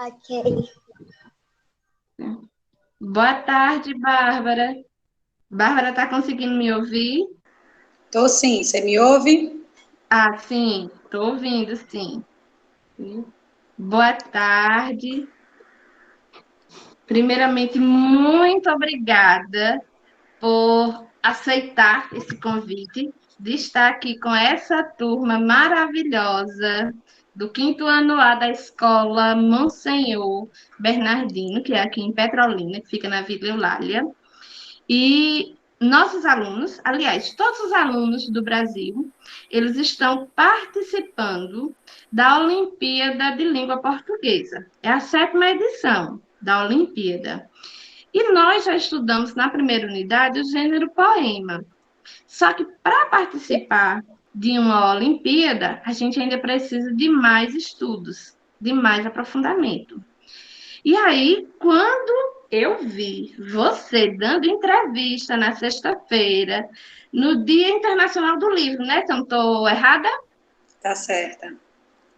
Ok. Boa tarde, Bárbara. Bárbara, está conseguindo me ouvir? Tô sim, você me ouve? Ah, sim, estou ouvindo, sim. Boa tarde. Primeiramente, muito obrigada por aceitar esse convite de estar aqui com essa turma maravilhosa do quinto ano A da escola Monsenhor Bernardino, que é aqui em Petrolina, que fica na Vila Eulália. E nossos alunos, aliás, todos os alunos do Brasil, eles estão participando da Olimpíada de Língua Portuguesa. É a sétima edição da Olimpíada. E nós já estudamos na primeira unidade o gênero poema. Só que para participar de uma Olimpíada, a gente ainda precisa de mais estudos, de mais aprofundamento. E aí, quando eu vi você dando entrevista na sexta-feira, no Dia Internacional do Livro, né? Se eu não estou errada? Tá certa.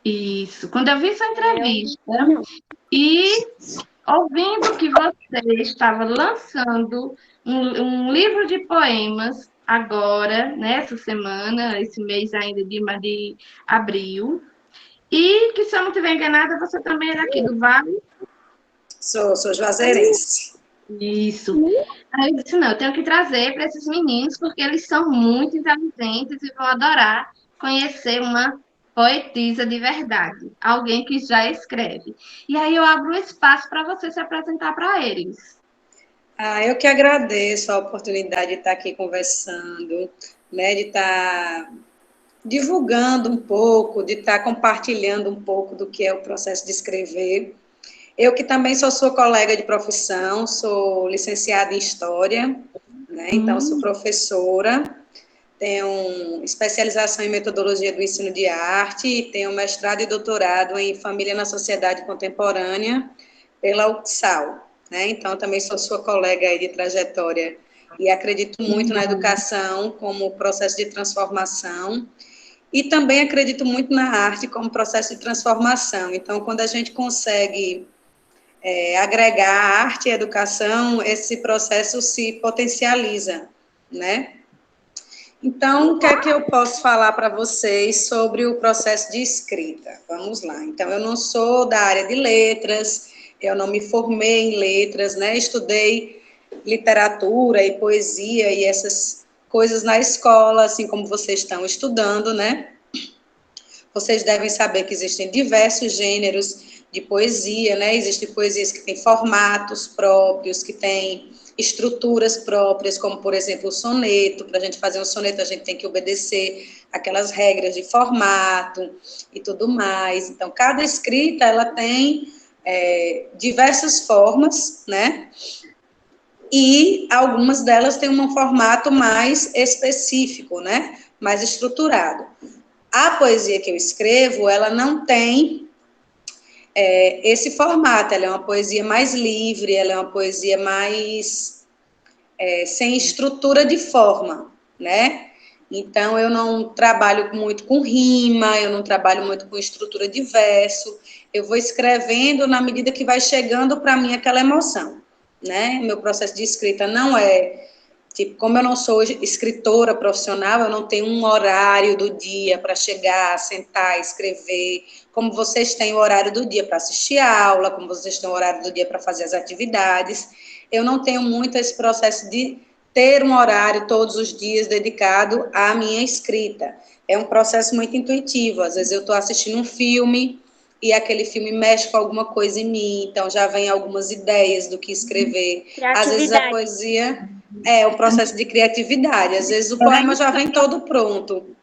Isso. Quando eu vi sua entrevista e ouvindo que você estava lançando um livro de poemas agora, nessa semana, esse mês ainda de abril, e que, se eu não estiver enganada, você também é daqui do Vale. Sou juazeirense. Isso. Aí eu disse, não, eu tenho que trazer para esses meninos, porque eles são muito inteligentes e vão adorar conhecer uma poetisa de verdade, alguém que já escreve. E aí eu abro um espaço para você se apresentar para eles. Eu que agradeço a oportunidade de estar aqui conversando, né, de estar divulgando um pouco, de estar compartilhando um pouco do que é o processo de escrever. Eu que também sou sua colega de profissão, sou licenciada em História, né, então sou professora, tenho especialização em metodologia do ensino de arte e tenho mestrado e doutorado em Família na Sociedade Contemporânea pela UFSAL, né? Então, também sou sua colega aí de trajetória e acredito muito na educação como processo de transformação e também acredito muito na arte como processo de transformação. Então, quando a gente consegue agregar a arte e a educação, esse processo se potencializa, né? Então, o que é que eu posso falar para vocês sobre o processo de escrita? Vamos lá. Então, eu não sou da área de letras, eu não me formei em letras, né? Estudei literatura e poesia e essas coisas na escola, assim como vocês estão estudando, né? Vocês devem saber que existem diversos gêneros de poesia, né? Existem poesias que têm formatos próprios, que têm estruturas próprias, como, por exemplo, o soneto. Para a gente fazer um soneto, a gente tem que obedecer aquelas regras de formato e tudo mais. Então, cada escrita, ela tem diversas formas, né? E algumas delas têm um formato mais específico, né? Mais estruturado. A poesia que eu escrevo, ela não tem esse formato, ela é uma poesia mais livre, ela é uma poesia mais sem estrutura de forma, né? Então, eu não trabalho muito com rima, eu não trabalho muito com estrutura de verso, eu vou escrevendo na medida que vai chegando para mim aquela emoção, né? Meu processo de escrita não é tipo, como eu não sou escritora profissional, eu não tenho um horário do dia para chegar, sentar, escrever, como vocês têm o horário do dia para assistir a aula, como vocês têm o horário do dia para fazer as atividades. Eu não tenho muito esse processo de ter um horário todos os dias dedicado à minha escrita. É um processo muito intuitivo. Às vezes eu estou assistindo um filme e aquele filme mexe com alguma coisa em mim, então já vem algumas ideias do que escrever. Às vezes a poesia é o processo de criatividade. Às vezes o poema já vem todo pronto.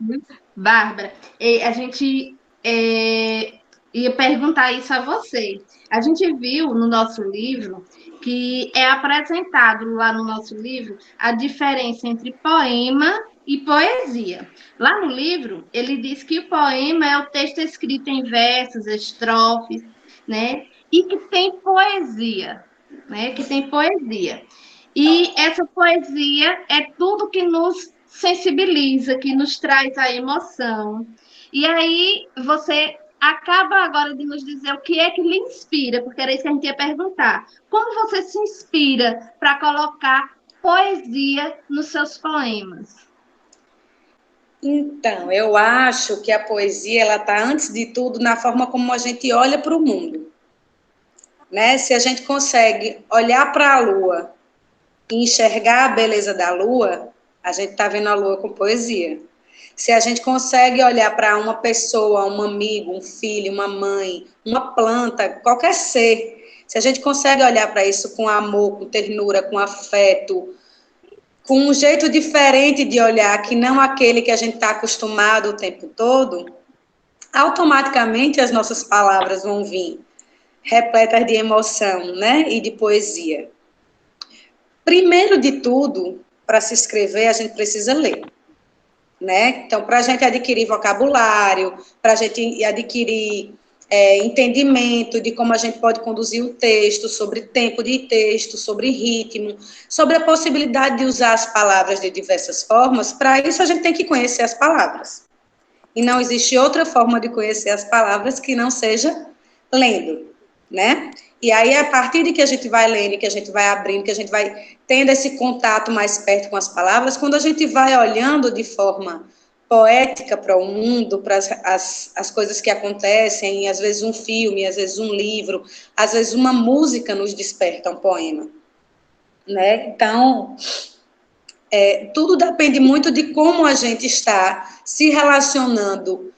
Bárbara, a gente ia perguntar isso a você. A gente viu no nosso livro que é apresentado lá no nosso livro a diferença entre poema e poesia. Lá no livro, ele diz que o poema é o texto escrito em versos, estrofes, né? E que tem poesia, né? Que tem poesia. E essa poesia é tudo que nos sensibiliza, que nos traz a emoção. E aí você acaba agora de nos dizer o que é que lhe inspira, porque era isso que a gente ia perguntar. Como você se inspira para colocar poesia nos seus poemas? Então, eu acho que a poesia, ela está, antes de tudo, na forma como a gente olha para o mundo, né? Se a gente consegue olhar para a lua e enxergar a beleza da lua, a gente está vendo a lua com poesia. Se a gente consegue olhar para uma pessoa, um amigo, um filho, uma mãe, uma planta, qualquer ser, se a gente consegue olhar para isso com amor, com ternura, com afeto, com um jeito diferente de olhar, que não aquele que a gente está acostumado o tempo todo, automaticamente as nossas palavras vão vir repletas de emoção, né? E de poesia. Primeiro de tudo, para se escrever, a gente precisa ler, né? Então, para a gente adquirir vocabulário, para a gente adquirir entendimento de como a gente pode conduzir o texto, sobre tempo de texto, sobre ritmo, sobre a possibilidade de usar as palavras de diversas formas, para isso a gente tem que conhecer as palavras. E não existe outra forma de conhecer as palavras que não seja lendo, né? E aí, a partir de que a gente vai lendo, que a gente vai abrindo, que a gente vai tendo esse contato mais perto com as palavras, quando a gente vai olhando de forma poética para o mundo, para as coisas que acontecem, às vezes um filme, às vezes um livro, às vezes uma música nos desperta um poema, né? Então, tudo depende muito de como a gente está se relacionando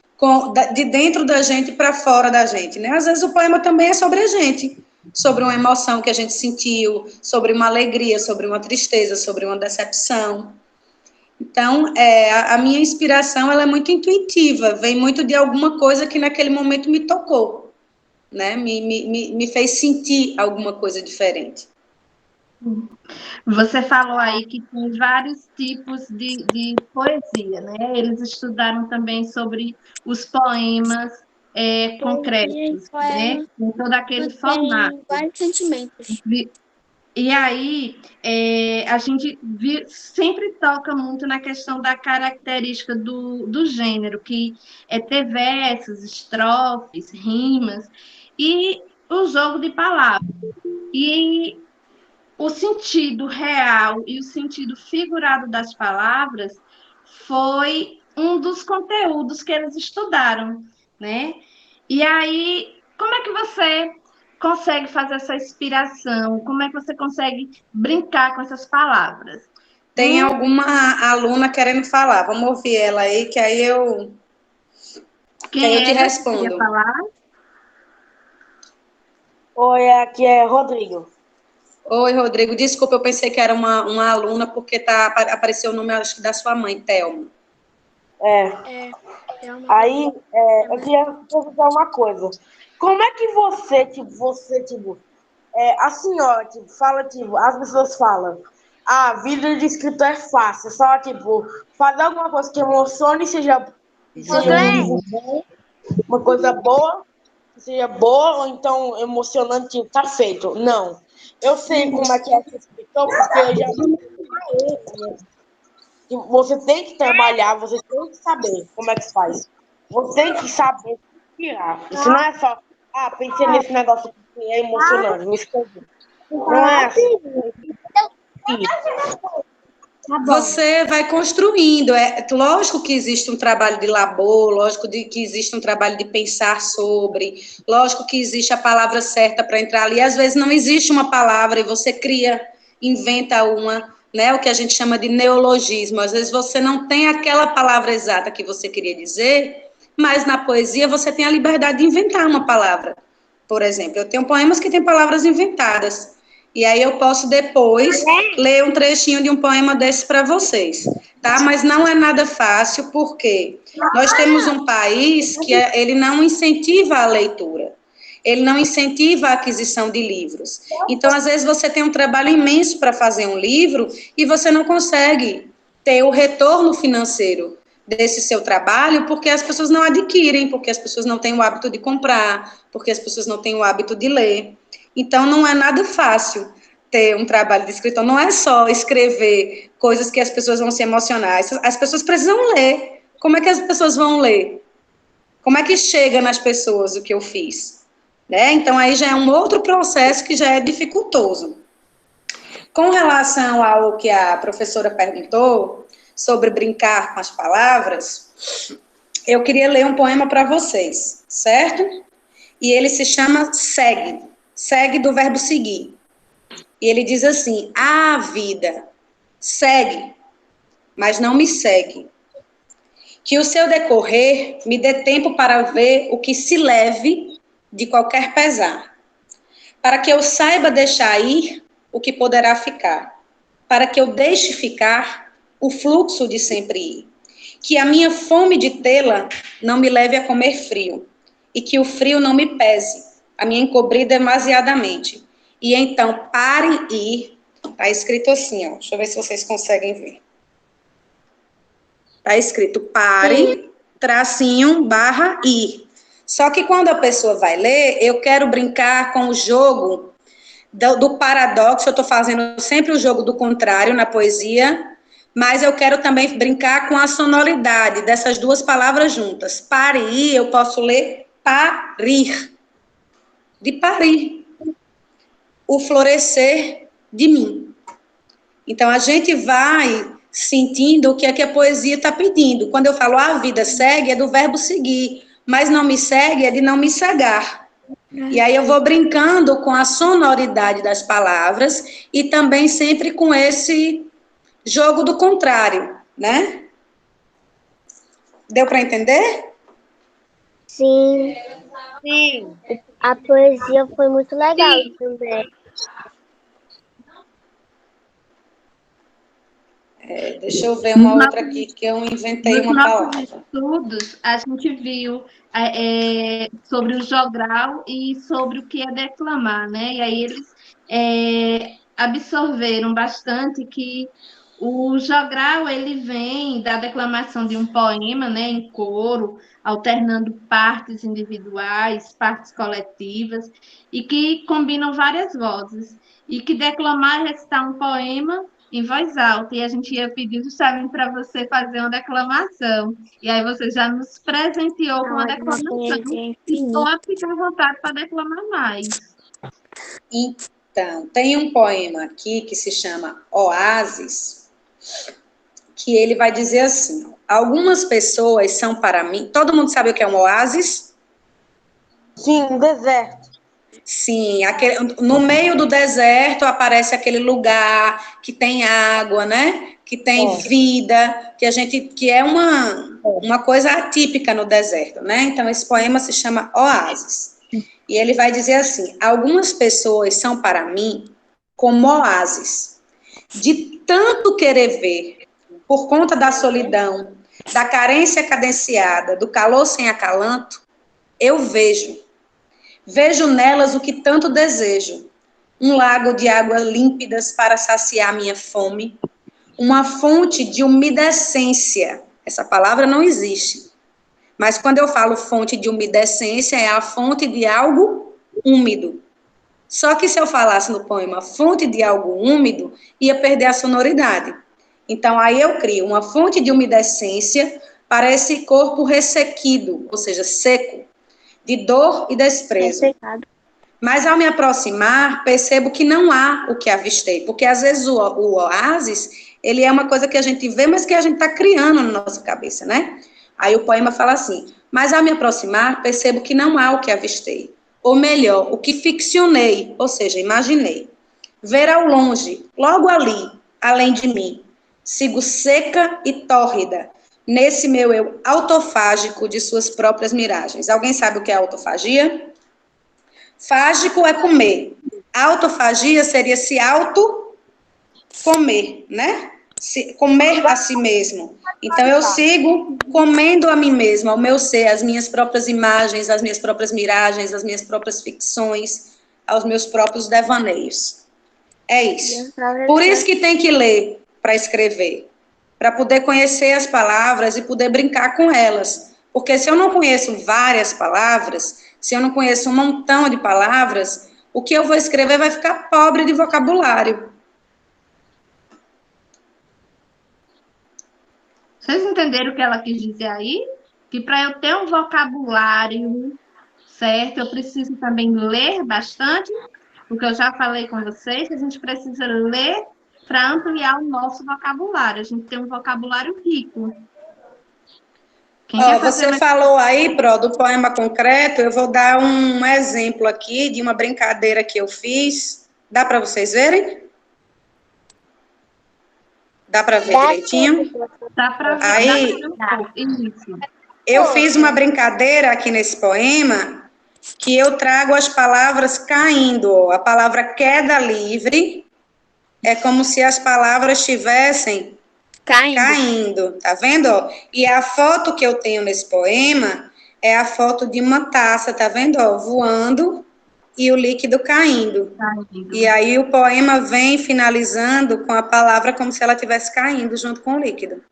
de dentro da gente para fora da gente, né? Às vezes o poema também é sobre a gente, sobre uma emoção que a gente sentiu, sobre uma alegria, sobre uma tristeza, sobre uma decepção. Então, a minha inspiração, ela é muito intuitiva, vem muito de alguma coisa que naquele momento me tocou, né? Me fez sentir alguma coisa diferente. Você falou aí que tem vários tipos de poesia, né? Eles estudaram também sobre os poemas concretos, né? Com todo aquele formato. Vários sentimentos. E aí, a gente sempre toca muito na questão da característica do gênero, que é ter versos, estrofes, rimas, e o jogo de palavras. E o sentido real e o sentido figurado das palavras foi um dos conteúdos que eles estudaram, né? E aí, como é que você consegue fazer essa inspiração? Como é que você consegue brincar com essas palavras? Tem alguma aluna querendo falar? Vamos ouvir ela aí, que aí eu te respondo. Falar? Oi, aqui é Rodrigo. Oi, Rodrigo. Desculpa, eu pensei que era uma aluna, porque apareceu o nome, acho que da sua mãe, Thelma. Aí, eu queria perguntar uma coisa. Como é que você, a senhora, fala, as pessoas falam, a vida de escritor é fácil, só, fazer alguma coisa que emocione, seja uma coisa boa, seja boa, ou então emocionante, tá feito. Não. Eu sei como é que é ser escritor, porque eu já você tem que trabalhar, você tem que saber como é que faz. Você tem que saber tirar. Isso não é só, pensei nesse negócio que é emocionante, me escrevi. Não é assim. Você vai construindo. Lógico que existe um trabalho de labor, lógico que existe um trabalho de pensar sobre, lógico que existe a palavra certa para entrar ali. Às vezes não existe uma palavra e você cria, inventa uma, né? O que a gente chama de neologismo. Às vezes você não tem aquela palavra exata que você queria dizer, mas na poesia você tem a liberdade de inventar uma palavra. Por exemplo, eu tenho poemas que têm palavras inventadas. E aí eu posso depois ler um trechinho de um poema desse para vocês, tá? Mas não é nada fácil, porque nós temos um país que ele não incentiva a leitura, ele não incentiva a aquisição de livros. Então, às vezes, você tem um trabalho imenso para fazer um livro e você não consegue ter o retorno financeiro desse seu trabalho, porque as pessoas não adquirem, porque as pessoas não têm o hábito de comprar, porque as pessoas não têm o hábito de ler. Então, não é nada fácil ter um trabalho de escritor. Não é só escrever coisas que as pessoas vão se emocionar. As pessoas precisam ler. Como é que as pessoas vão ler? como é que chega nas pessoas o que eu fiz? Né? Então, aí já é um outro processo que já é dificultoso. Com relação ao que a professora perguntou, sobre brincar com as palavras, eu queria ler um poema para vocês, certo? E ele se chama Segue, segue do verbo seguir. E ele diz assim: ah, vida, segue, mas não me segue. Que o seu decorrer me dê tempo para ver o que se leve de qualquer pesar, para que eu saiba deixar ir o que poderá ficar, para que eu deixe ficar o fluxo de sempre ir, que a minha fome de tê-la não me leve a comer frio, e que o frio não me pese, a minha encobrir demasiadamente, e então pare e ir. Está escrito assim, ó, deixa eu ver se vocês conseguem ver. Está escrito pare, tracinho, barra, ir. Só que quando a pessoa vai ler, eu quero brincar com o jogo do paradoxo, eu estou fazendo sempre o jogo do contrário na poesia, mas eu quero também brincar com a sonoridade dessas duas palavras juntas. Pare e ir, eu posso ler parir, de parir, o florescer de mim. Então, a gente vai sentindo o que é que a poesia está pedindo. Quando eu falo, a vida segue, é do verbo seguir, mas não me segue, é de não me cegar. E aí eu vou brincando com a sonoridade das palavras e também sempre com esse jogo do contrário, né? Deu para entender? Sim, Sim. a poesia foi muito legal também. Deixa eu ver uma outra aqui, que eu inventei Nos uma nossos palavra. estudos, a gente viu sobre o jogral e sobre o que é declamar, né? E aí eles absorveram bastante que o jogral ele vem da declamação de um poema, né, em coro, alternando partes individuais, partes coletivas, e que combinam várias vozes. E que declamar é recitar um poema em voz alta, e a gente ia pedir justamente para você fazer uma declamação. E aí você já nos presenteou com uma Não, é uma declamação. poesia E infinita. pode ficar à vontade para declamar mais. Então, tem um poema aqui que se chama Oásis, que ele vai dizer assim: algumas pessoas são para mim. Todo mundo sabe o que é um oásis? Sim, deserto. Sim, no meio do deserto aparece aquele lugar que tem água, né? Que tem vida, que é uma coisa atípica no deserto, né? Então esse poema se chama Oásis. E ele vai dizer assim: algumas pessoas são para mim como oásis, de tanto querer ver, por conta da solidão, da carência cadenciada, do calor sem acalanto, eu vejo nelas o que tanto desejo, um lago de águas límpidas para saciar minha fome, uma fonte de umedecência. Essa palavra não existe. Mas quando eu falo fonte de umedecência, é a fonte de algo úmido. Só que se eu falasse no poema fonte de algo úmido, ia perder a sonoridade. Então, aí eu crio uma fonte de umedecência para esse corpo ressequido, ou seja, seco, de dor e desprezo. É pecado. Mas ao me aproximar, percebo que não há o que avistei, porque às vezes o oásis, ele é uma coisa que a gente vê, mas que a gente está criando na nossa cabeça, né? Aí o poema fala assim: mas ao me aproximar, percebo que não há o que avistei, ou melhor, o que ficcionei, ou seja, imaginei. Ver ao longe, logo ali, além de mim, sigo seca e tórrida, nesse meu eu autofágico de suas próprias miragens. Alguém sabe o que é autofagia? Fágico é comer. Autofagia seria se auto-comer, né? Comer a si mesmo. Então, eu sigo comendo a mim mesma, ao meu ser, as minhas próprias imagens, as minhas próprias miragens, as minhas próprias ficções, aos meus próprios devaneios. É isso. Por isso que tem que ler para escrever, para poder conhecer as palavras e poder brincar com elas. Porque se eu não conheço várias palavras, se eu não conheço um montão de palavras, o que eu vou escrever vai ficar pobre de vocabulário. Vocês entenderam o que ela quis dizer aí? que para eu ter um vocabulário certo, eu preciso também ler bastante, porque eu já falei com vocês que a gente precisa ler para ampliar o nosso vocabulário. A gente tem um vocabulário rico. Quem quer fazer Você mais... falou aí, do poema concreto, eu vou dar um exemplo aqui de uma brincadeira que eu fiz. Dá para vocês verem? Dá para ver direitinho? Dá para ver, Aí, um pouco. Isso. eu fiz uma brincadeira aqui nesse poema que eu trago as palavras caindo. Ó. A palavra queda livre é como se as palavras estivessem caindo, tá vendo? Ó? E a foto que eu tenho nesse poema é a foto de uma taça, tá vendo? Ó? Voando e o líquido caindo. E aí o poema vem finalizando com a palavra como se ela estivesse caindo junto com o líquido.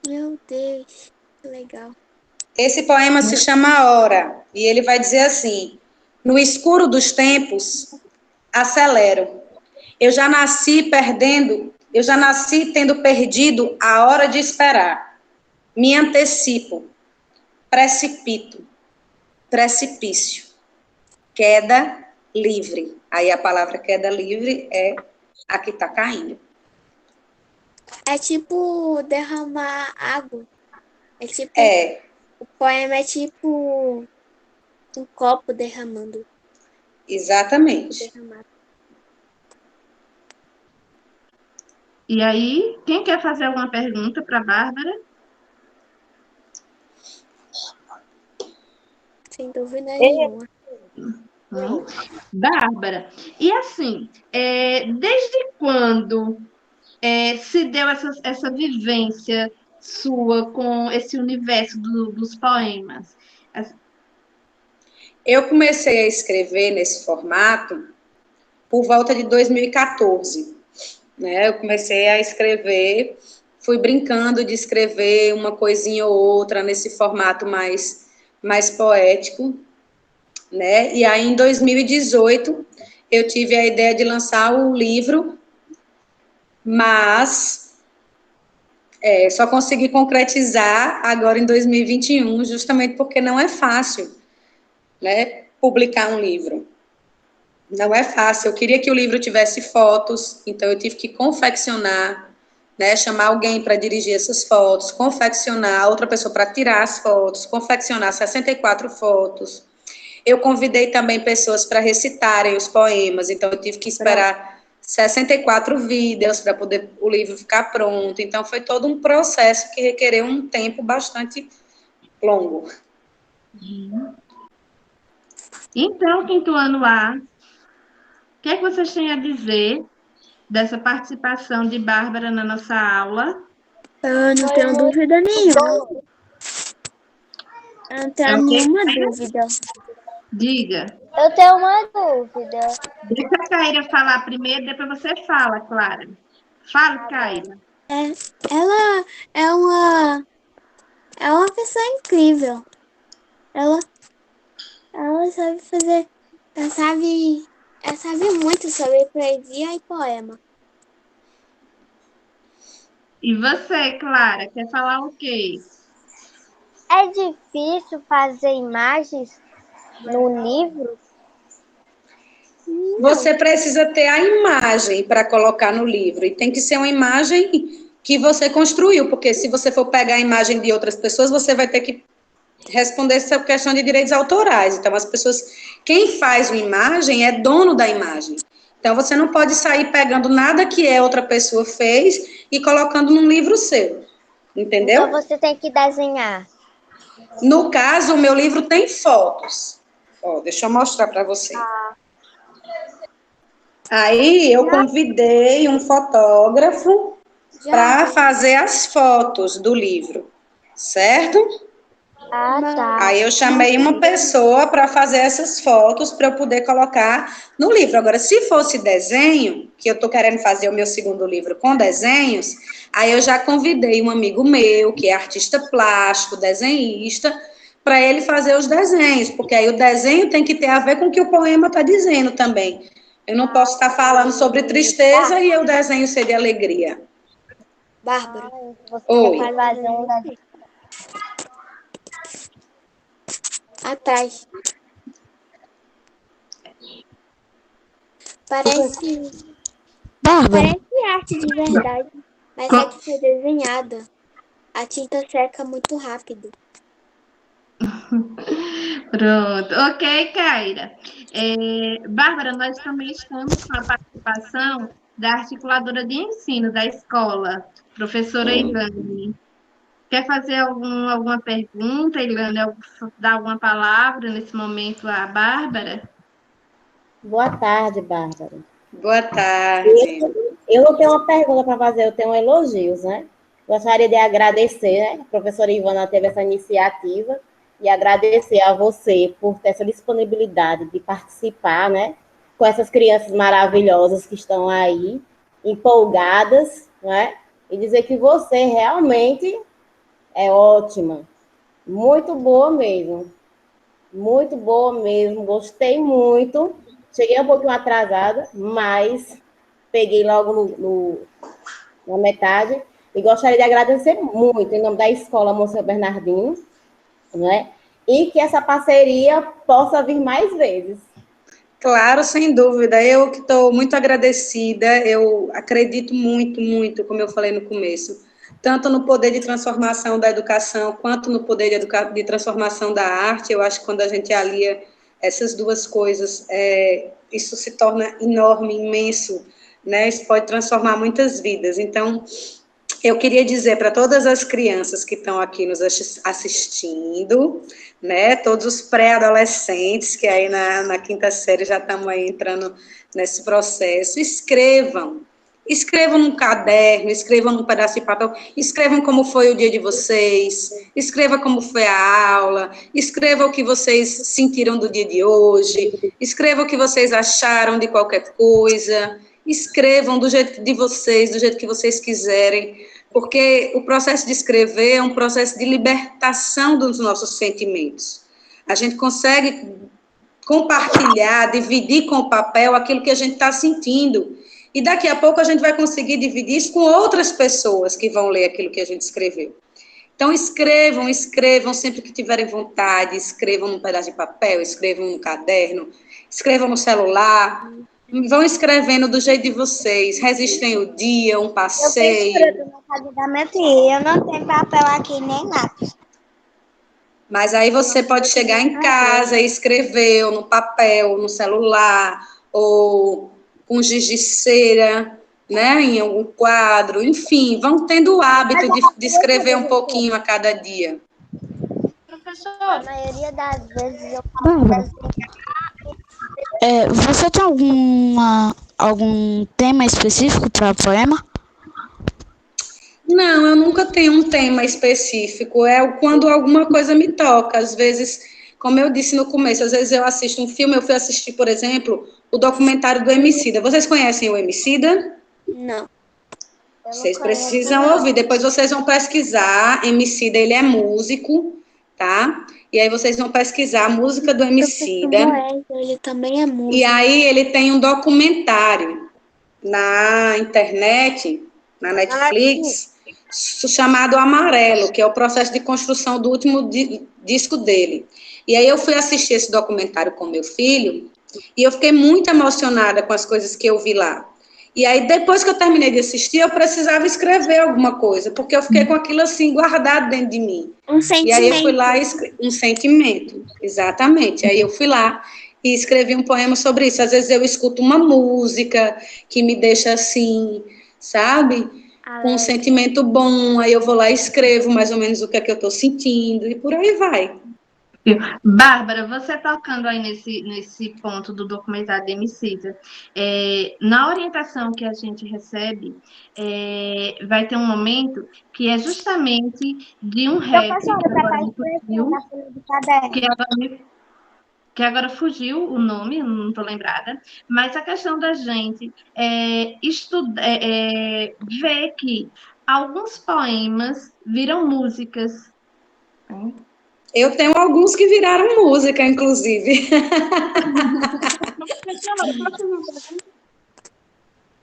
Meu Deus, que legal. Esse poema se chama Hora, e ele vai dizer assim: no escuro dos tempos, acelero. Eu já nasci tendo perdido a hora de esperar. Me antecipo, precipito, precipício, queda livre. Aí a palavra queda livre é a que está caindo. É tipo derramar água. É tipo. O poema é tipo um copo derramando. Exatamente. E aí, quem quer fazer alguma pergunta para a Bárbara? Sem dúvida nenhuma. Bárbara, e assim, desde quando se deu essa vivência sua com esse universo dos poemas? Eu comecei a escrever nesse formato por volta de 2014. Né? Eu comecei a escrever, fui brincando de escrever uma coisinha ou outra nesse formato mais poético. Né? E aí, em 2018, eu tive a ideia de lançar o livro, mas só consegui concretizar agora em 2021, justamente porque não é fácil, né, publicar um livro. Não é fácil. Eu queria que o livro tivesse fotos, então eu tive que confeccionar, né, chamar alguém para dirigir essas fotos, confeccionar outra pessoa para tirar as fotos, confeccionar 64 fotos. Eu convidei também pessoas para recitarem os poemas, então eu tive que esperar 64 vídeos para poder o livro ficar pronto. Então foi todo um processo que requereu um tempo bastante longo. Então, quinto ano A, o que é que vocês têm a dizer dessa participação de Bárbara na nossa aula? Eu não tenho dúvida nenhuma. Eu não tenho nenhuma dúvida. Diga. Eu tenho uma dúvida. Deixa a Caíra falar primeiro, depois você fala, Clara. Fala, Caíra. Ela é uma pessoa incrível. Ela sabe fazer. Ela sabe muito sobre poesia e poema. E você, Clara, quer falar o quê? É difícil fazer imagens no livro? Você precisa ter a imagem para colocar no livro, e tem que ser uma imagem que você construiu, porque se você for pegar a imagem de outras pessoas, você vai ter que responder essa questão de direitos autorais. Então, quem faz uma imagem é dono da imagem. Então, você não pode sair pegando nada que outra pessoa fez e colocando num livro seu, entendeu? Então, você tem que desenhar. No caso, o meu livro tem fotos. Deixa eu mostrar para você. Aí, eu convidei um fotógrafo para fazer as fotos do livro, certo? Tá. Aí eu chamei uma pessoa para fazer essas fotos para eu poder colocar no livro. Agora, se fosse desenho, que eu estou querendo fazer o meu segundo livro com desenhos, aí eu já convidei um amigo meu, que é artista plástico, desenhista, para ele fazer os desenhos, porque aí o desenho tem que ter a ver com o que o poema está dizendo também. Eu não posso estar falando sobre tristeza e o desenho ser de alegria. Bárbara, Você Oi. vai fazer um atrás. Parece Bárbara. arte de verdade, mas é que foi desenhada. A tinta seca muito rápido. Pronto. Ok, Kaira. Bárbara, nós também estamos com a participação da articuladora de ensino da escola, professora Ilane. Quer fazer alguma pergunta, Ilane? Dar alguma palavra nesse momento à Bárbara? Boa tarde, Bárbara. Boa tarde. Eu não tenho uma pergunta para fazer, eu tenho elogios, né? Gostaria de agradecer, né? A professora Ivana teve essa iniciativa e agradecer a você por ter essa disponibilidade de participar, né? Com essas crianças maravilhosas que estão aí, empolgadas, né? E dizer que você realmente é ótima, muito boa mesmo. Muito boa mesmo, gostei muito. Cheguei um pouquinho atrasada, mas peguei logo na metade. E gostaria de agradecer muito em nome da Escola Monsenhor Bernardino, né? E que essa parceria possa vir mais vezes. Claro, sem dúvida. Eu que estou muito agradecida. Eu acredito muito, muito, como eu falei no começo, tanto no poder de transformação da educação, quanto no poder de transformação da arte. Eu acho que quando a gente alia essas duas coisas, isso se torna enorme, imenso, né? Isso pode transformar muitas vidas. Então, eu queria dizer para todas as crianças que estão aqui nos assistindo, né, todos os pré-adolescentes que aí na quinta série já estamos aí entrando nesse processo, escrevam num caderno, escrevam num pedaço de papel, escrevam como foi o dia de vocês, escreva como foi a aula, escreva o que vocês sentiram do dia de hoje, escreva o que vocês acharam de qualquer coisa, escrevam do jeito de vocês, do jeito que vocês quiserem, porque o processo de escrever é um processo de libertação dos nossos sentimentos. A gente consegue compartilhar, dividir com o papel aquilo que a gente está sentindo. E daqui a pouco a gente vai conseguir dividir isso com outras pessoas que vão ler aquilo que a gente escreveu. Então, escrevam sempre que tiverem vontade, escrevam num pedaço de papel, escrevam no caderno, escrevam no celular, vão escrevendo do jeito de vocês, resistem o dia, um passeio. Eu fiz fruto no casamento e eu não tenho papel aqui nem lápis. Mas aí você pode chegar em casa e escrever ou no papel, no celular, ou com giz de cera, né, em algum quadro, enfim, vão tendo o hábito de escrever um pouquinho a cada dia. A maioria das vezes eu Bárbara, você tem algum tema específico para poema? Não, eu nunca tenho um tema específico, é quando alguma coisa me toca, às vezes, como eu disse no começo, às vezes eu assisto um filme, eu fui assistir, por exemplo, o documentário do Emicida. Vocês conhecem o Emicida? Não. Vocês precisam ouvir, depois vocês vão pesquisar, Emicida, ele é músico, tá? E aí vocês vão pesquisar a música do Emicida. Ele também é músico. E aí ele tem um documentário na internet, na Netflix, chamado Amarelo, que é o processo de construção do último disco dele. E aí eu fui assistir esse documentário com meu filho, e eu fiquei muito emocionada com as coisas que eu vi lá. E aí, depois que eu terminei de assistir, eu precisava escrever alguma coisa, porque eu fiquei com aquilo assim, guardado dentro de mim. Um sentimento. E aí eu fui lá e escrevi um sentimento, exatamente. Aí eu fui lá e escrevi um poema sobre isso. Às vezes eu escuto uma música que me deixa assim, sabe? Com um sentimento bom, aí eu vou lá e escrevo mais ou menos o que é que eu estou sentindo, e por aí vai. Bárbara, você tocando aí nesse ponto do documentário de Emicida, na orientação que a gente recebe, vai ter um momento que é justamente de um rap que agora fugiu o nome, não estou lembrada, mas a questão da gente ver que alguns poemas viram músicas. Eu tenho alguns que viraram música, inclusive.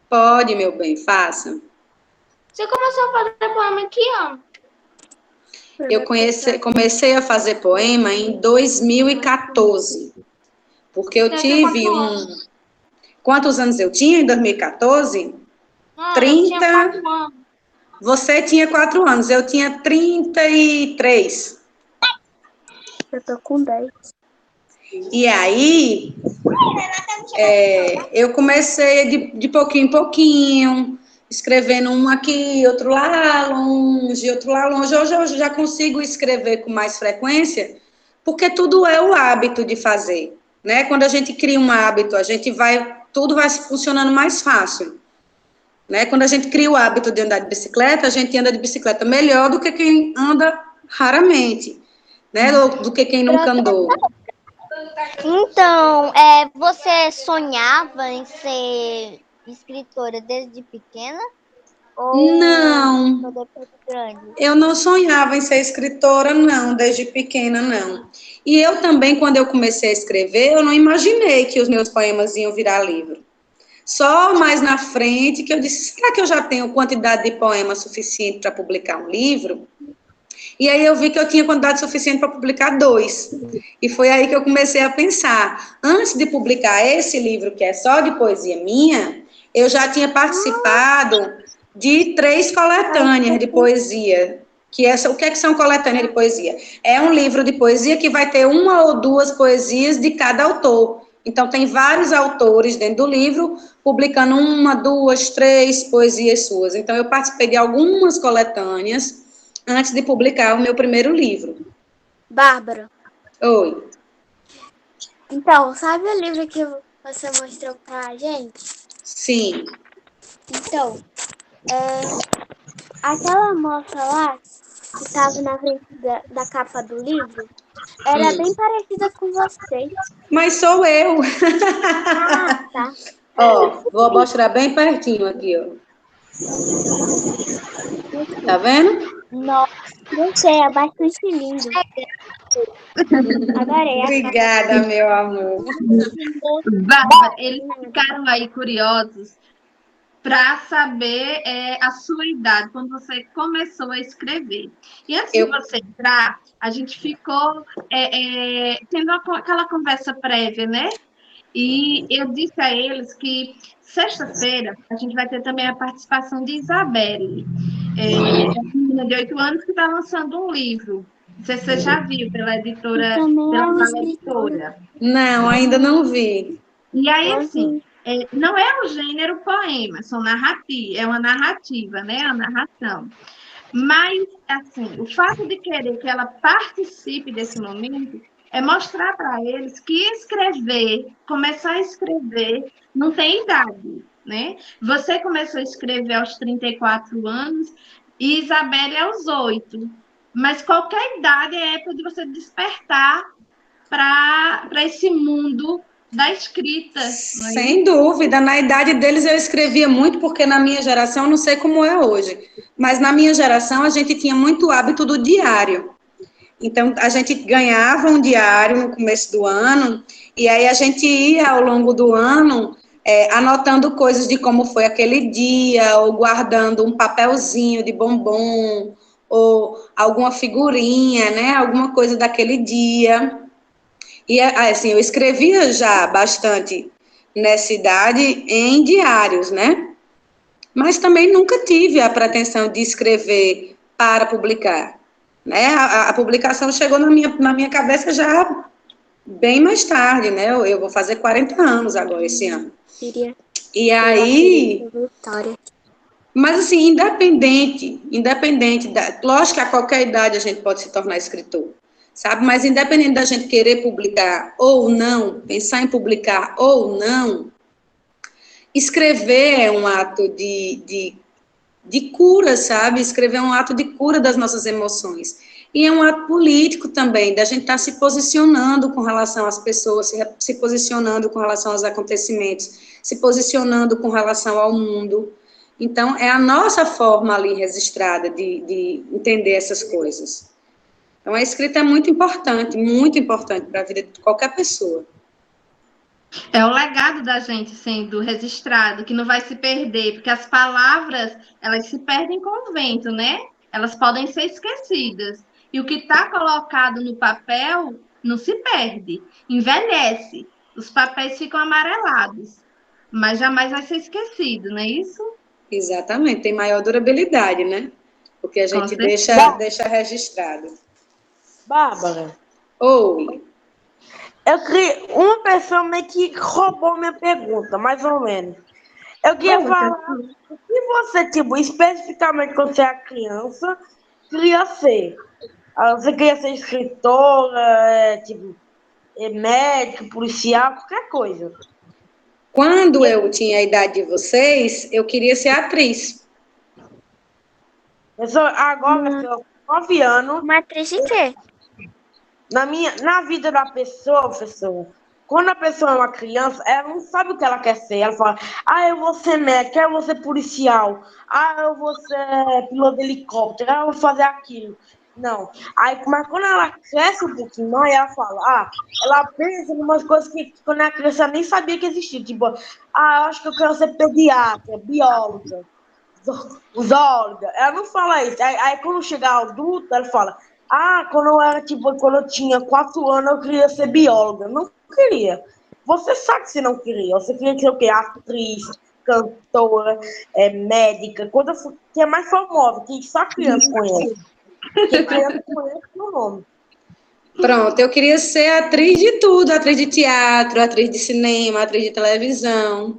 Pode, meu bem, faça. Você começou a fazer poema em que ano? Eu comecei a fazer poema em 2014, porque eu Eu tinha 4 tive anos. Quantos anos eu tinha em 2014? Não, eu tinha 30. 4 anos. Você tinha 4 anos, eu tinha 33. Eu tô com 10. E aí, eu comecei de pouquinho em pouquinho, escrevendo um aqui, outro lá longe, outro lá longe. Hoje eu já consigo escrever com mais frequência, porque tudo é o hábito de fazer, né? Quando a gente cria um hábito, tudo vai funcionando mais fácil, né? Quando a gente cria o hábito de andar de bicicleta, a gente anda de bicicleta melhor do que quem anda raramente, né? Do que quem nunca andou. Então, você sonhava em ser escritora desde pequena? Ou Não, só depois de grande? eu não sonhava em ser escritora, não, desde pequena, não. E eu também, quando eu comecei a escrever, eu não imaginei que os meus poemas iam virar livro. Só mais na frente que eu disse, será que eu já tenho quantidade de poemas suficiente para publicar um livro? E aí eu vi que eu tinha quantidade suficiente para publicar 2. E foi aí que eu comecei a pensar. Antes de publicar esse livro, que é só de poesia minha, eu já tinha participado de 3 coletâneas de poesia. O que é que são coletâneas de poesia? É um livro de poesia que vai ter 1 ou 2 poesias de cada autor. Então, tem vários autores dentro do livro, publicando 1, 2, 3 poesias suas. Então, eu participei de algumas coletâneas antes de publicar o meu primeiro livro. Bárbara, Oi. então, sabe o livro que você mostrou pra gente? Sim. Então, aquela moça lá, que tava na frente da capa do livro, era bem parecida com você. Mas sou eu. Ah, tá. Ó, vou mostrar bem pertinho aqui, ó. Tá vendo? Nossa, você é bastante lindo. Adorei a Obrigada, meu amor. Bárbara, eles ficaram aí curiosos para saber a sua idade, quando você começou a escrever. E antes de você entrar, a gente ficou tendo aquela conversa prévia, né? E eu disse a eles que sexta-feira a gente vai ter também a participação de Isabelle, uma menina de 8 anos que está lançando um livro. Não sei se você já viu, pela editora, também pela é uma Fala escritora. Editora. Não, ainda não vi. E aí, assim, não é o gênero poema, é uma narrativa, né? A narração. Mas, assim, o fato de querer que ela participe desse momento é mostrar para eles que começar a escrever, não tem idade, né? Você começou a escrever aos 34 anos e Isabelle aos 8. Mas qualquer idade é época de você despertar para esse mundo da escrita. Sem dúvida, na idade deles eu escrevia muito, porque na minha geração, não sei como é hoje, mas na minha geração a gente tinha muito hábito do diário. Então, a gente ganhava um diário no começo do ano, e aí a gente ia ao longo do ano anotando coisas de como foi aquele dia, ou guardando um papelzinho de bombom, ou alguma figurinha, né? Alguma coisa daquele dia. E assim, eu escrevia já bastante nessa idade em diários, né? Mas também nunca tive a pretensão de escrever para publicar, né? A publicação chegou na minha cabeça já bem mais tarde, né? Eu vou fazer 40 anos agora esse ano. E aí, mas assim, independente lógico que a qualquer idade a gente pode se tornar escritor, sabe? Mas independente da gente querer publicar ou não, pensar em publicar ou não, escrever é um ato de cura, sabe? Escrever é um ato de cura das nossas emoções. E é um ato político também, da gente estar se posicionando com relação às pessoas, se posicionando com relação aos acontecimentos, se posicionando com relação ao mundo. Então, é a nossa forma ali registrada de entender essas coisas. Então, a escrita é muito importante para a vida de qualquer pessoa. É o legado da gente sendo registrado, que não vai se perder, porque as palavras, elas se perdem com o vento, né? Elas podem ser esquecidas. E o que está colocado no papel não se perde, envelhece. Os papéis ficam amarelados, mas jamais vai ser esquecido, não é isso? Exatamente, tem maior durabilidade, né? Porque a Com gente certeza. deixa registrado. Bárbara, Ou, eu queria. Uma pessoa meio que roubou minha pergunta, mais ou menos. Eu queria falar o que você, tipo, especificamente quando você era criança, queria ser. Você queria ser escritora, tipo, médico, policial, qualquer coisa. quando eu tinha a idade de vocês, eu queria ser atriz. Agora, eu com 9 anos, Uma atriz de quê? na vida da pessoa, professor, quando a pessoa é uma criança, ela não sabe o que ela quer ser. Ela fala, eu vou ser médico, eu vou ser policial, eu vou ser piloto de helicóptero, eu vou fazer aquilo. Não. Mas quando ela cresce um pouquinho mais, ela fala, ela pensa em umas coisas que quando ela criança ela nem sabia que existia. Tipo, eu acho que eu quero ser pediatra, bióloga, zoóloga. Ela não fala isso. Aí quando chegar ao adulto, ela fala, quando eu tinha 4 anos, eu queria ser bióloga. Não queria. Você sabe que você não queria. Você queria ser o quê? Atriz, cantora, médica, coisa que é mais famosa, que só criança conhece. Porque criança conhece o nome. Pronto, eu queria ser atriz de tudo, atriz de teatro, atriz de cinema, atriz de televisão.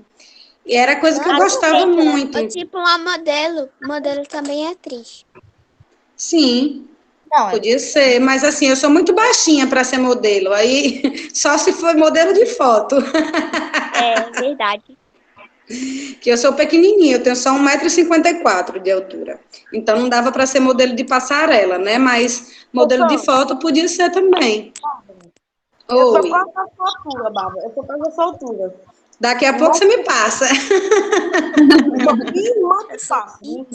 E era coisa que eu gostava muito. Ou tipo uma modelo. Modelo também é atriz. Sim, Não, podia ser, mas assim, eu sou muito baixinha para ser modelo, aí só se for modelo de foto, É verdade. que eu sou pequenininha, eu tenho só 1,54 m de altura. Então não dava para ser modelo de passarela, né? Mas modelo de foto podia ser também. Eu sou Oi, quase a sua altura, Bárbara. Eu sou quase a sua altura. daqui a pouco você me passa. Minha irmã te passa. Minha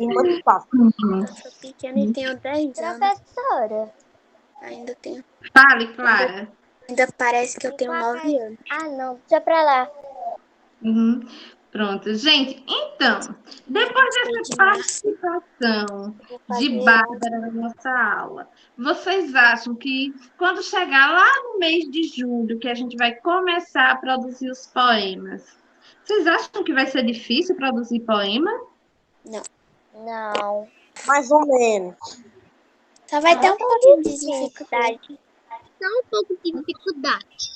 irmã te passa. Eu sou pequena e tenho 10 anos. professora. Ainda tenho. Fale, Clara. Ainda parece que eu tenho 9 anos. Não, deixa pra lá. Uhum. Pronto, gente. Então, depois dessa participação de Bárbara na nossa aula, vocês acham que quando chegar lá no mês de julho, que a gente vai começar a produzir os poemas, vocês acham que vai ser difícil produzir poema? Não. Mais ou menos. Só vai ter um pouquinho de dificuldade. Só um pouco de dificuldade.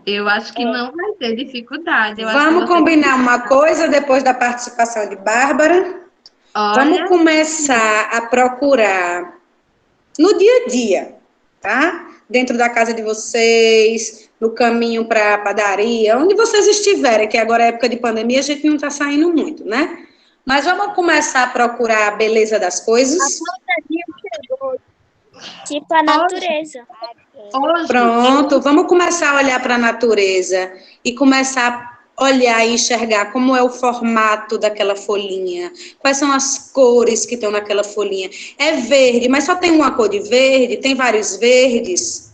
Eu acho que não vai ter dificuldade. Eu acho que Vamos vocês- combinar uma coisa depois da participação de Bárbara? Olha, Vamos começar a procurar no dia a dia, tá? Dentro da casa de vocês, no caminho para a padaria, onde vocês estiverem, que agora é época de pandemia, a gente não está saindo muito, né? Mas vamos começar a procurar a beleza das coisas. Tipo a natureza. hoje Pronto, vamos começar a olhar para a natureza e começar a olhar e enxergar como é o formato daquela folhinha, quais são as cores que estão naquela folhinha. É verde, mas só tem uma cor de verde, tem vários verdes,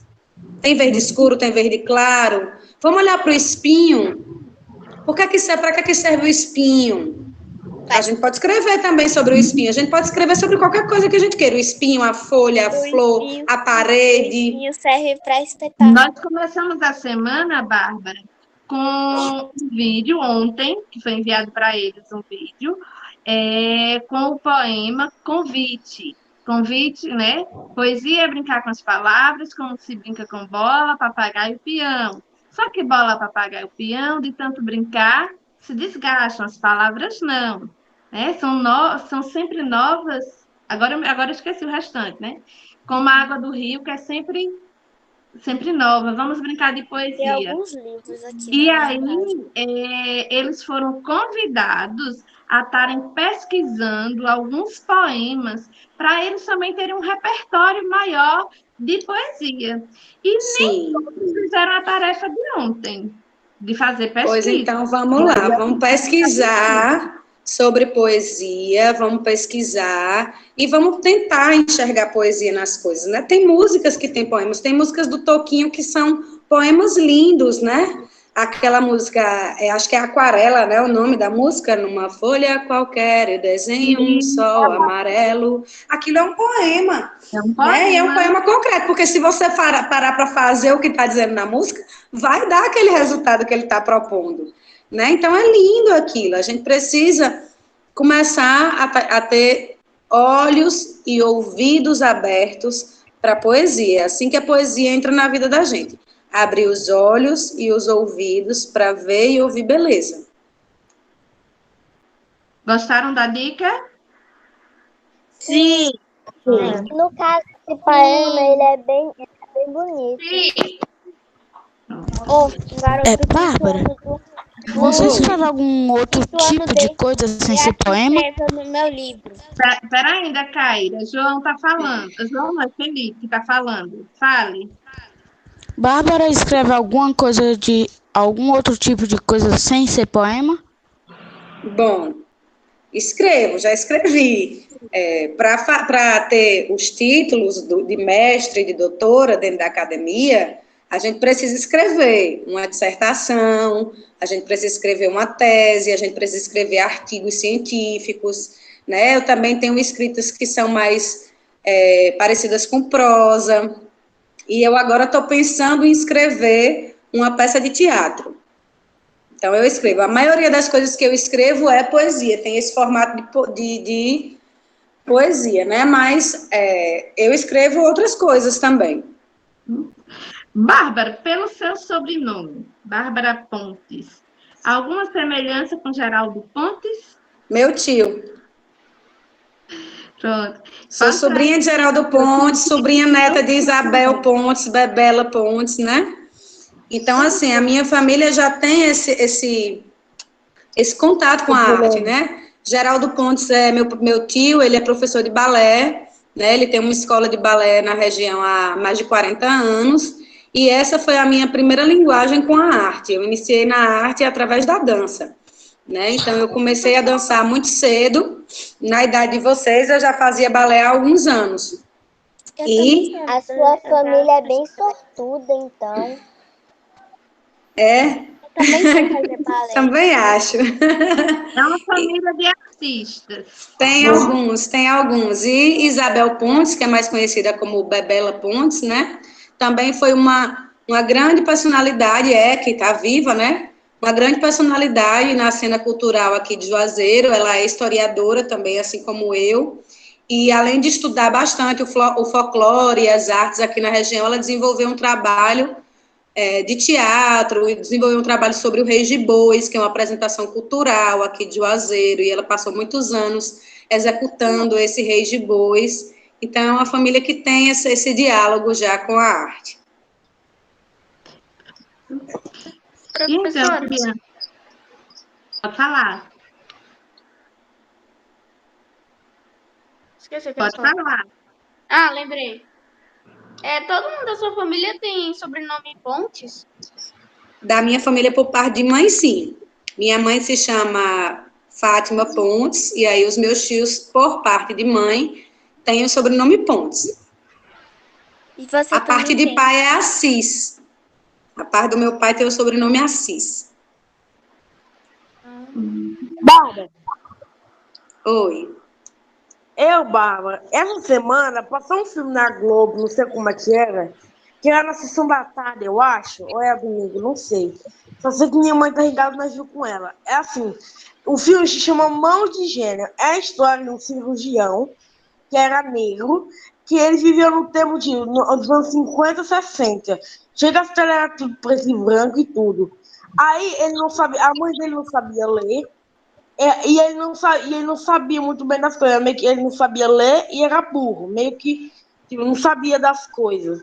tem verde escuro, tem verde claro. Vamos olhar para o espinho. Para que serve o espinho? A gente pode escrever também sobre o espinho. A gente pode escrever sobre qualquer coisa que a gente queira. O espinho, a folha, a flor, a parede. O espinho serve para espetar. nós começamos a semana, Bárbara, com um vídeo ontem, que foi enviado para eles um vídeo, com o poema Convite. Convite, né? Poesia é brincar com as palavras, como se brinca com bola, papagaio e peão. Só que bola, papagaio e peão, de tanto brincar, se desgastam, as palavras não. Né? São sempre novas. Agora eu esqueci o restante, né? Como a água do rio, que é sempre nova. Vamos brincar de Tem poesia. alguns livros aqui. E na aí, minha casa. eles foram convidados a estarem pesquisando alguns poemas para eles também terem um repertório maior de poesia. E nem todos fizeram a tarefa de ontem, de fazer pesquisa. Pois então, vamos lá, vamos pesquisar sobre poesia, vamos pesquisar e vamos tentar enxergar poesia nas coisas, né? Tem músicas que têm poemas, tem músicas do Toquinho que são poemas lindos, né? Aquela música, acho que é Aquarela, né? O nome da música, numa folha qualquer, eu desenho um sol amarelo. Aquilo é um poema, É um né? E é um poema. poema concreto, porque se você parar para fazer o que está dizendo na música, vai dar aquele resultado que ele está propondo, né? Então é lindo aquilo. A gente precisa começar a ter olhos e ouvidos abertos para a poesia. É assim que a poesia entra na vida da gente. Abrir os olhos e os ouvidos para ver e ouvir beleza. Gostaram da dica? Sim. No caso, esse poema, ele é bem bonito. Bárbara, você escreve algum outro tipo de coisa sem ser poema? No meu livro. Espera ainda, Caíra. João está falando. João não é Felipe que está falando. Fale. Bárbara escreve alguma coisa de algum outro tipo de coisa sem ser poema? Bom, escrevo, já escrevi. Para ter os títulos de mestre e de doutora dentro da academia, a gente precisa escrever uma dissertação, a gente precisa escrever uma tese, a gente precisa escrever artigos científicos, né? Eu também tenho escritas que são mais parecidas com prosa, e eu agora estou pensando em escrever uma peça de teatro. Então, eu escrevo. A maioria das coisas que eu escrevo é poesia, tem esse formato de poesia, né? Mas eu escrevo outras coisas também. Bárbara, pelo seu sobrenome, Bárbara Pontes, alguma semelhança com Geraldo Pontes? Meu tio. Pronto. Sou sobrinha de Geraldo Pontes, sobrinha neta de Isabel Pontes, Bebela Pontes, né? Então, assim, a minha família já tem esse contato com a arte, né? Geraldo Pontes é meu tio, ele é professor de balé, né? Ele tem uma escola de balé na região há mais de 40 anos, e essa foi a minha primeira linguagem com a arte. Eu iniciei na arte através da dança, né? Então, eu comecei a dançar muito cedo, na idade de vocês, eu já fazia balé há alguns anos. A sua família é bem sortuda, então. Também sei fazer balé. Também acho. É uma família de artistas. Tem alguns. E Isabel Pontes, que é mais conhecida como Bebela Pontes, né? Também foi uma grande personalidade, que está viva, né? Uma grande personalidade na cena cultural aqui de Juazeiro. Ela é historiadora também, assim como eu. E além de estudar bastante o folclore e as artes aqui na região, ela desenvolveu um trabalho de teatro, e desenvolveu um trabalho sobre o Reis de Bois, que é uma apresentação cultural aqui de Juazeiro, e ela passou muitos anos executando esse Reis de Bois. Então, é uma família que tem esse diálogo já com a arte. Então, Bianca, pode falar. Esqueci o que Pode eu ia falar. falar. Ah, lembrei. Todo mundo da sua família tem sobrenome Pontes? Da minha família, por parte de mãe, sim. Minha mãe se chama Fátima Pontes, e aí os meus tios, por parte de mãe, têm o sobrenome Pontes. E você A parte também de tem. pai é Assis. A parte do meu pai tem o sobrenome Assis. Bárbara, Oi. Bárbara, essa semana passou um filme na Globo, não sei como é que era na sessão da tarde, eu acho, ou é domingo, não sei. Só sei que minha mãe tá ligada, mas viu com ela. É assim, o filme se chama Mãos de Gênero. É a história de um cirurgião que era negro, que ele viveu no tempo dos anos 50, 60. Chega a ser era tudo preto e branco e tudo. Aí ele não sabia, a mãe dele não sabia ler, e ele não sabia muito bem das coisas, meio que ele não sabia ler e era burro, meio que tipo, não sabia das coisas.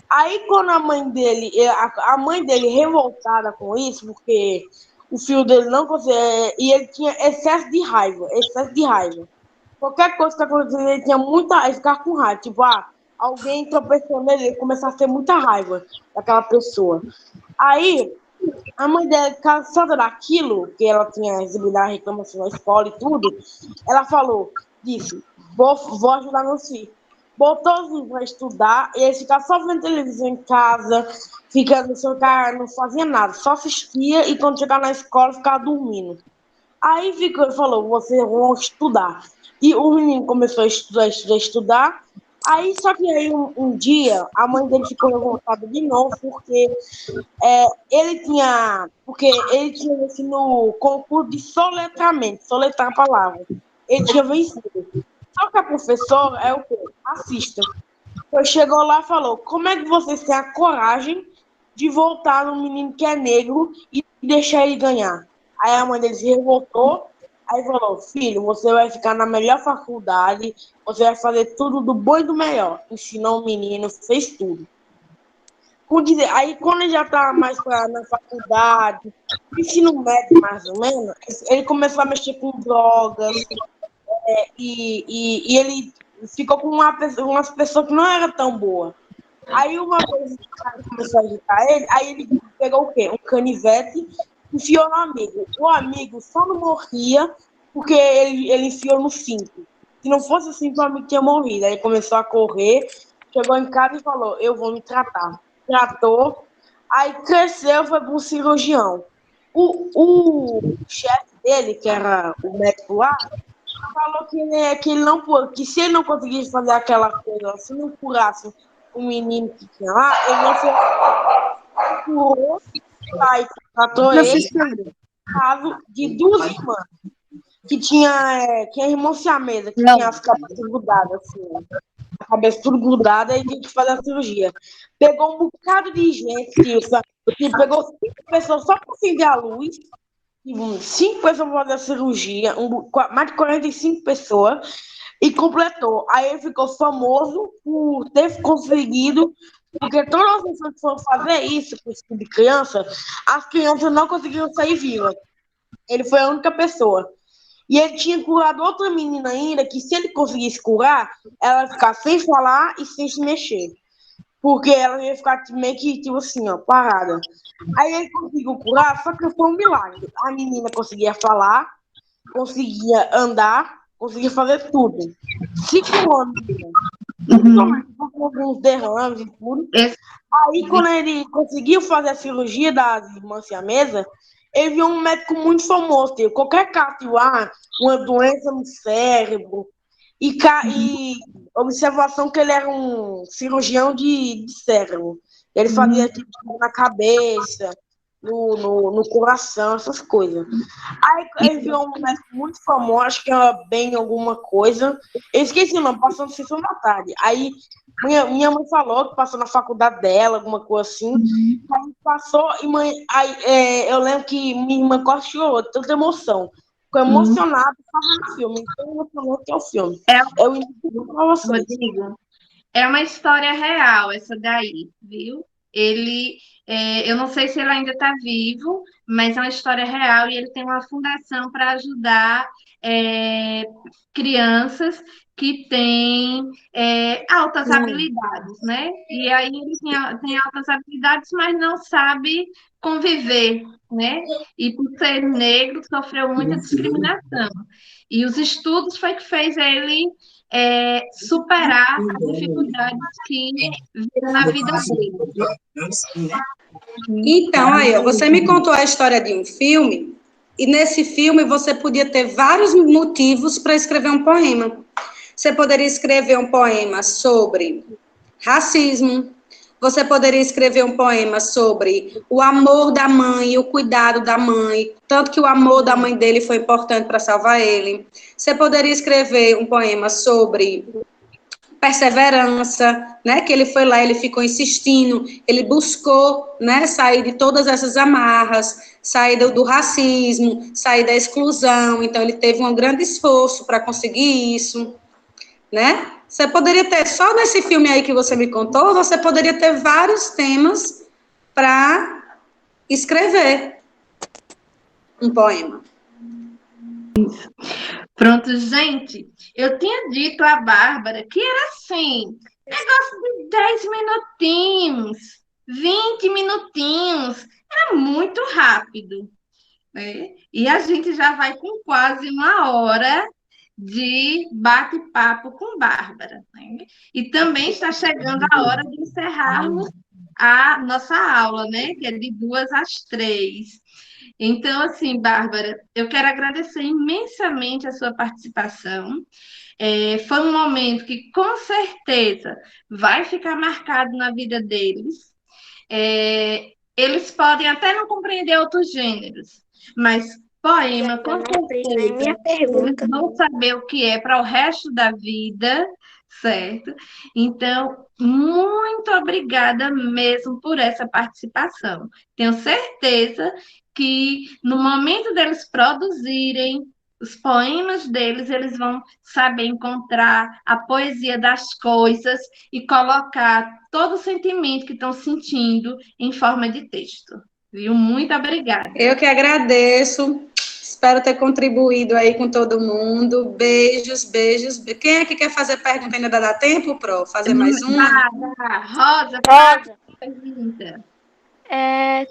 Aí quando a mãe dele revoltada com isso, porque o filho dele não conseguia, e ele tinha excesso de raiva. Qualquer coisa que acontecia, ele tinha ele ficava com raiva, tipo, alguém tropeçou nele, ele começava a ter muita raiva daquela pessoa. Aí a mãe dela, cansada daquilo, que ela tinha recebido a reclamação na escola e tudo, ela disse, vou ajudar meu filho. botou os meninos para estudar, e eles ficavam só vendo televisão em casa, ficando no seu cara, não fazia nada, só assistia e quando chegava na escola ficava dormindo. Aí ficou, falou, vocês vão estudar. E o menino começou a estudar. Aí, só que aí um dia, a mãe dele ficou revoltada de novo, porque ele tinha vencido no concurso de soletramento, soletrar a palavra. Ele tinha vencido. Só que a professora é o quê? Racista. Então chegou lá e falou, como é que vocês têm a coragem de voltar no menino que é negro e deixar ele ganhar? Aí a mãe dele se revoltou, aí falou, filho, você vai ficar na melhor faculdade, você vai fazer tudo do bom e do melhor. Ensinou o menino, fez tudo. Aí quando ele já estava mais na faculdade, ensino médio mais ou menos, ele começou a mexer com drogas, e ele ficou com umas pessoas que não eram tão boas. Aí uma vez o cara começou a agitar ele, aí ele pegou o quê? Um canivete, enfiou no amigo. O amigo só não morria porque ele enfiou no cinto. Se não fosse assim, o amigo tinha morrido. Aí ele começou a correr, chegou em casa e falou, eu vou me tratar. Tratou, aí cresceu, foi para um cirurgião. O chefe dele, que era o médico lá, falou que ele não que se ele não conseguisse fazer aquela coisa, se não curasse o menino que tinha lá, ele não se curou, aí tratou ele, caso de duas irmãs, que tinha irmão siamesa, que tinha as cabeças grudadas, assim, a cabeça tudo grudada, e tinha que fazer a cirurgia. Pegou um bocado de gente, que pegou 5 pessoas só para acender a luz, 5 pessoas para fazer a cirurgia, mais de 45 pessoas, e completou. Aí ele ficou famoso por ter conseguido, porque todas as pessoas que foram fazer isso com esse tipo de criança, as crianças não conseguiram sair vivas. Ele foi a única pessoa. E ele tinha curado outra menina ainda, que se ele conseguisse curar, ela ia ficar sem falar e sem se mexer. Porque ela ia ficar meio que, tipo assim, ó, parada. Aí ele conseguiu curar, só que foi um milagre. A menina conseguia falar, conseguia andar, conseguia fazer tudo. 5 anos. Com alguns derrames e tudo. Aí, quando ele conseguiu fazer a cirurgia das irmãs siamesas, ele viu um médico muito famoso. Qualquer caso lá, uma doença no cérebro, e observação que ele era um cirurgião de cérebro. Ele fazia tipo, na cabeça, no coração, essas coisas. Aí ele viu um médico muito famoso, acho que era bem alguma coisa. Eu esqueci o nome, passou no sessão da tarde. Aí minha mãe falou que passou na faculdade dela, alguma coisa assim. Aí passou, eu lembro que minha irmã quase chorou, de tanta emoção. Ficou emocionada por causa do filme. Então, emocionou que é o filme. Eu indico para vocês. Rodrigo, é uma história real essa daí, viu? Eu não sei se ele ainda está vivo, mas é uma história real e ele tem uma fundação para ajudar crianças que têm altas habilidades, né? E aí ele tem altas habilidades, mas não sabe conviver, né? E por ser negro, sofreu muita discriminação. E os estudos foi que fez ele superar as dificuldades que viram na vida dele. Então, aí, ó, você me contou a história de um filme, e nesse filme você podia ter vários motivos para escrever um poema. Você poderia escrever um poema sobre racismo, você poderia escrever um poema sobre o amor da mãe e o cuidado da mãe, tanto que o amor da mãe dele foi importante para salvar ele. Você poderia escrever um poema sobre perseverança, né, que ele foi lá, ele ficou insistindo, ele buscou, né, sair de todas essas amarras, sair do racismo, sair da exclusão, então ele teve um grande esforço para conseguir isso, né? Você poderia ter, só nesse filme aí que você me contou, você poderia ter vários temas para escrever um poema. Isso. Pronto, gente, eu tinha dito à Bárbara que era assim, negócio de 10 minutinhos, 20 minutinhos, era muito rápido, né? E a gente já vai com quase 1 hora de bate-papo com Bárbara, né? E também está chegando a hora de encerrarmos a nossa aula, né? Que é de 2 às 3. Então, assim, Bárbara, eu quero agradecer imensamente a sua participação. Foi um momento que, com certeza, vai ficar marcado na vida deles. Eles podem até não compreender outros gêneros, mas poema, com certeza, minha eles pergunta. vão saber o que é para o resto da vida, certo? Então, muito obrigada mesmo por essa participação. Tenho certeza que no momento deles produzirem os poemas deles, eles vão saber encontrar a poesia das coisas e colocar todo o sentimento que estão sentindo em forma de texto. Viu? Muito obrigada. Eu que agradeço. Espero ter contribuído aí com todo mundo. Beijos, beijos. Quem é que quer fazer pergunta? Ainda dá tempo, Pro? Fazer mais uma? Rosa, pergunta.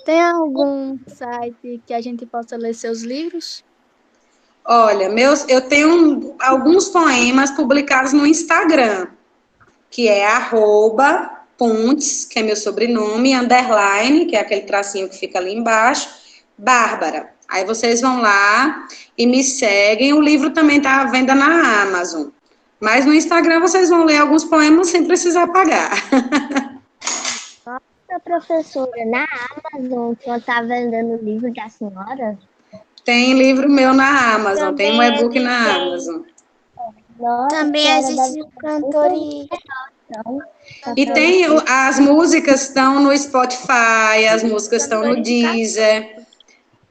Tem algum site que a gente possa ler seus livros? Olha, eu tenho alguns poemas publicados no Instagram, que é @pontes, que é meu sobrenome, _, que é aquele tracinho que fica ali embaixo, Bárbara. Aí vocês vão lá e me seguem. O livro também está à venda na Amazon. Mas no Instagram vocês vão ler alguns poemas sem precisar pagar. Nossa, professora, na Amazon, que eu tá vendendo o livro da senhora? Tem livro meu na Amazon, Também tem um e-book na existem- Amazon. Nossa, Também senhora, existe deve o cantor e... E tem as músicas estão no Spotify, as músicas estão no Deezer,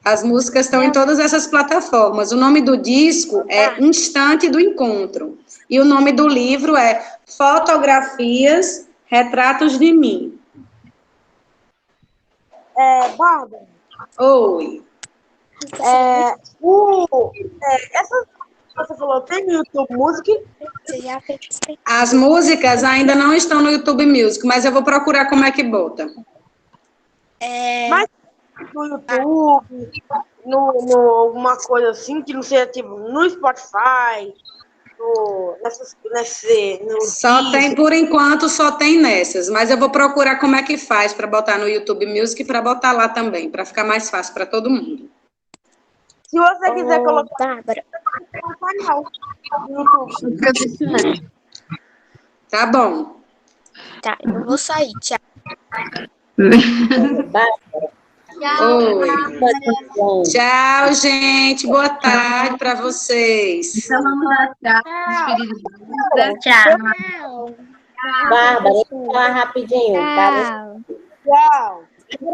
as músicas estão em todas essas plataformas. O nome do disco é Instante do Encontro. E o nome do livro é Fotografias, Retratos de Mim. Bárbara, Oi. essas que você falou, tem no YouTube Music? As músicas ainda não estão no YouTube Music, mas eu vou procurar como é que bota. Mas no YouTube, no alguma coisa assim, que não seja tipo no Spotify, no Só tem, por enquanto, só tem nessas, mas eu vou procurar como é que faz para botar no YouTube Music e para botar lá também, para ficar mais fácil para todo mundo. Se você quiser colocar Bárbara. no canal no YouTube. Tá bom. Tá, eu vou sair, tchau. Oi. Tchau, gente. Boa tarde para vocês. Então vamos dar tchau. Despedida. Tchau. Bárbara, deixa eu falar rapidinho. Tá? Tchau.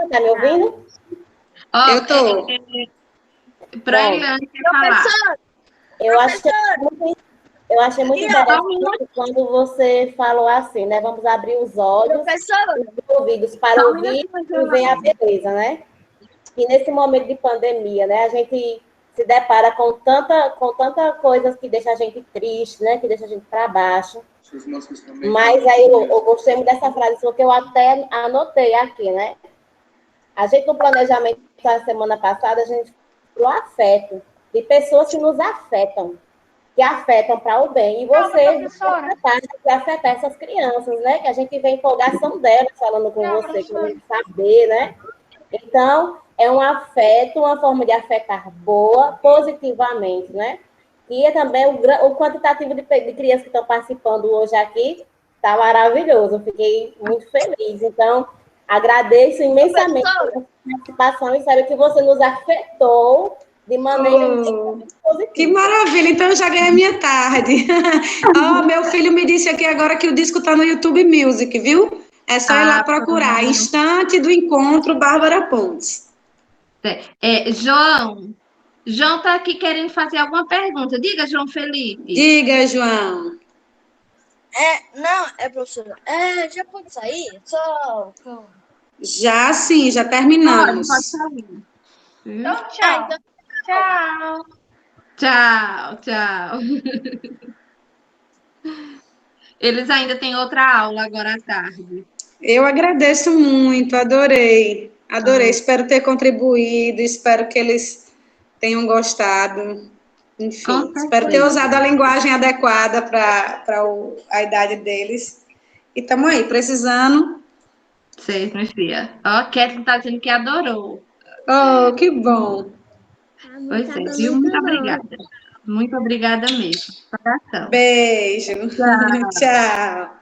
Tá me ouvindo? Eu tô. Para Ilane quer falar. Eu achei muito interessante quando você falou assim, né? Vamos abrir os olhos e os ouvidos para ouvir e ver a beleza, né? E nesse momento de pandemia, né? A gente se depara com tanta coisa que deixa a gente triste, né? Que deixa a gente para baixo. Mas aí eu gostei muito dessa frase, porque eu até anotei aqui, né? A gente, no planejamento da semana passada, a gente falou afeto, de pessoas que nos afetam, que afetam para o bem. E você que afetar essas crianças, né? Que a gente vê a empolgação delas falando com você, querendo saber, né? Então, é um afeto, uma forma de afetar boa, positivamente, né? E é também o quantitativo de crianças que estão participando hoje aqui está maravilhoso. Eu fiquei muito feliz. Então, agradeço imensamente pela participação e saber que você nos afetou de maneira muito positiva. Que maravilha! Então, eu já ganhei a minha tarde. Meu filho me disse aqui agora que o disco está no YouTube Music, viu? É só ir lá procurar. Instante do Encontro, Bárbara Pontes. João está aqui querendo fazer alguma pergunta. Diga, João Felipe. Diga, João. Professora. Já pode sair? Já sim, já terminamos. Pode sair. Então, tchau. Tchau. Tchau, tchau. Eles ainda têm outra aula agora à tarde. Eu agradeço muito, adorei. Adorei, espero ter contribuído, espero que eles tenham gostado. Enfim, espero ter usado a linguagem adequada para a idade deles. E estamos aí, precisando. Certo, minha filha. Ó, a Kathleen está dizendo que adorou. Oh, que bom. Pois é, viu? Muito obrigada. Muito obrigada mesmo. Coração. Beijo. Tchau. Tchau.